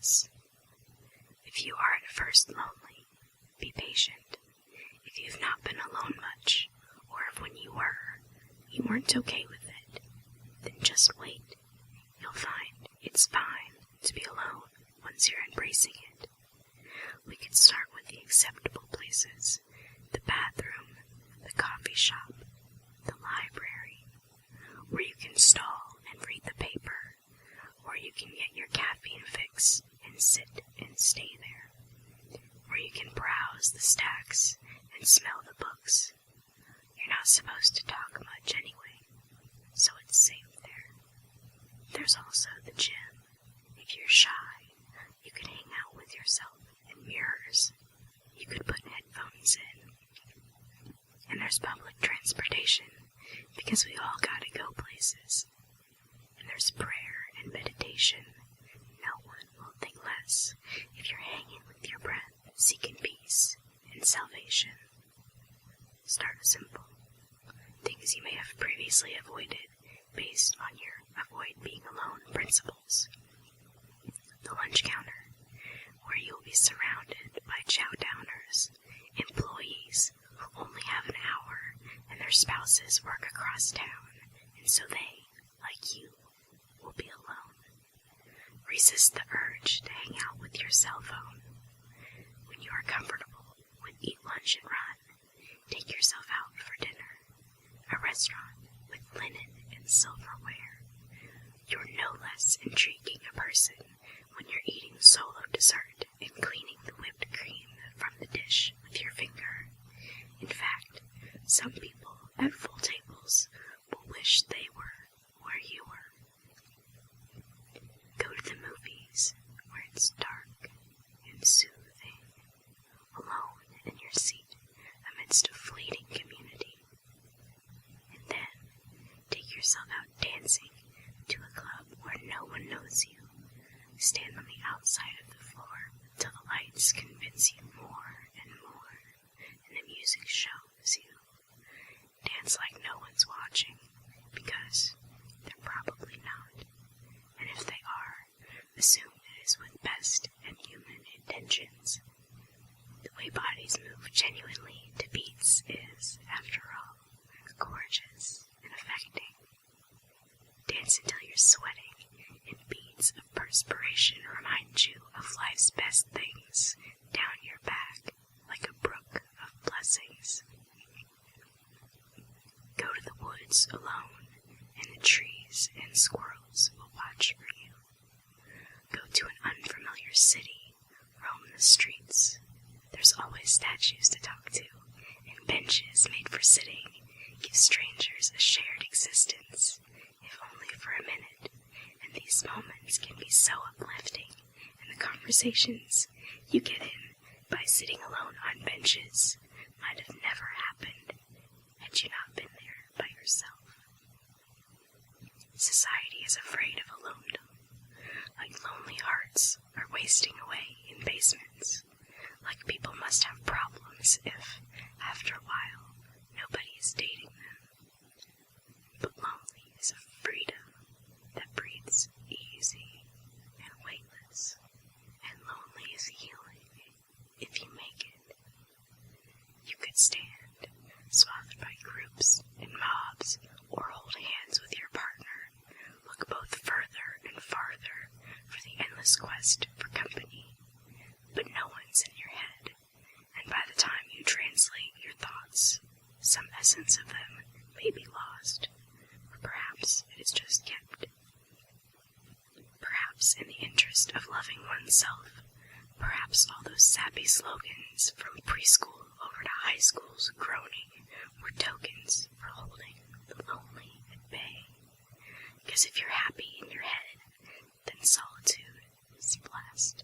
this. If you are at first lonely, be patient. If you have not been alone much, or if when you were, you weren't okay with it, then just wait. You'll find it's fine to be alone once you're embracing it. We could start with the acceptable places: the bathroom, the coffee shop, the library, where you can stall and read the paper, or you can get your caffeine fix and sit and stay there, where you can browse the stacks and smell the books. You're not supposed to talk much anyway, so it's safe there. There's also the gym. If you're shy, you can hang out with yourself in mirrors. You could put headphones in. And there's public transportation, because we all gotta go places. And there's prayer and meditation. No one will think less if you're hanging with your breath, seeking peace and salvation. Start simple. Things you may have previously avoided based on your avoid being alone principles. The lunch counter, where you'll be surrounded by chow-downers, employees who only have an hour and their spouses work across town, and so they, like you, will be alone. Resist the urge to hang out with your cell phone. When you are comfortable with eat lunch and run, take yourself out for dinner. A restaurant with linen and silverware. You're no less intriguing a person when you're eating solo dessert and cleaning the whipped cream from the dish with your finger. In fact, some people at full tables will wish they were where you were. Go to the movies where it's dark and soothing, alone in your seat amidst a fleeting community. And then take yourself out dancing to a club where no one knows you. Stand on the outside of the floor till the lights convince you more and more, and the music shows you. Dance like no one's watching, because they're probably not. And if they are, assume it is with best and human intentions. The way bodies move genuinely to beats is, after all, gorgeous and affecting. Dance until you're sweating, and beads of perspiration remind you of life's best things down your back like a brook of blessings. Go to the woods alone, and the trees and squirrels will watch for you. Go to an unfamiliar city, roam the streets. There's always statues to talk to, and benches made for sitting give strangers a shared existence, if only for a minute, and these moments can be so uplifting, and the conversations you get in by sitting alone on benches might have never happened had you not been there by yourself. Society is afraid of alonedom, like lonely hearts are wasting away in basements, like people must have problems if, after a while, nobody is dating them. But lonely is a freedom that breathes easy and weightless, and lonely is healing if you make it. You could stand, swathed by groups and mobs, or hold hands with your partner, look both further and farther for the endless quest for company, but no one's in your head, and by the time you translate your thoughts, some essence of them may be lost, or perhaps it is just kept. Perhaps in the interest of loving oneself, perhaps all those sappy slogans from preschool over to high school's groaning were tokens for holding the lonely at bay. Because if you're happy in your head, then solitude is blessed,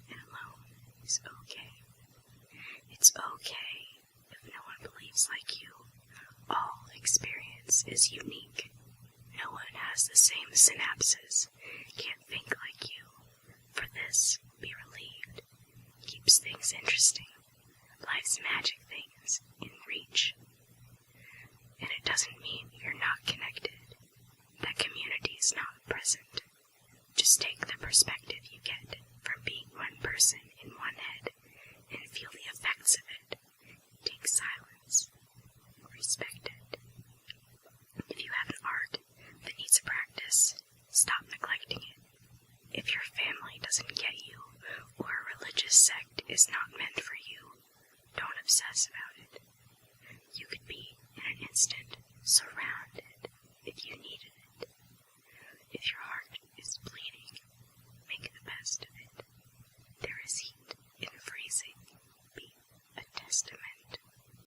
and alone is okay. It's okay if no one believes like you. All experience is unique. No one has the same synapses, can't think like you. For this, be relieved. Keeps things interesting. Life's magic things in reach. And it doesn't mean you're not connected. That community is not present. Just take the perspective you get If your family doesn't get you, or a religious sect is not meant for you, don't obsess about it. You could be, in an instant, surrounded if you needed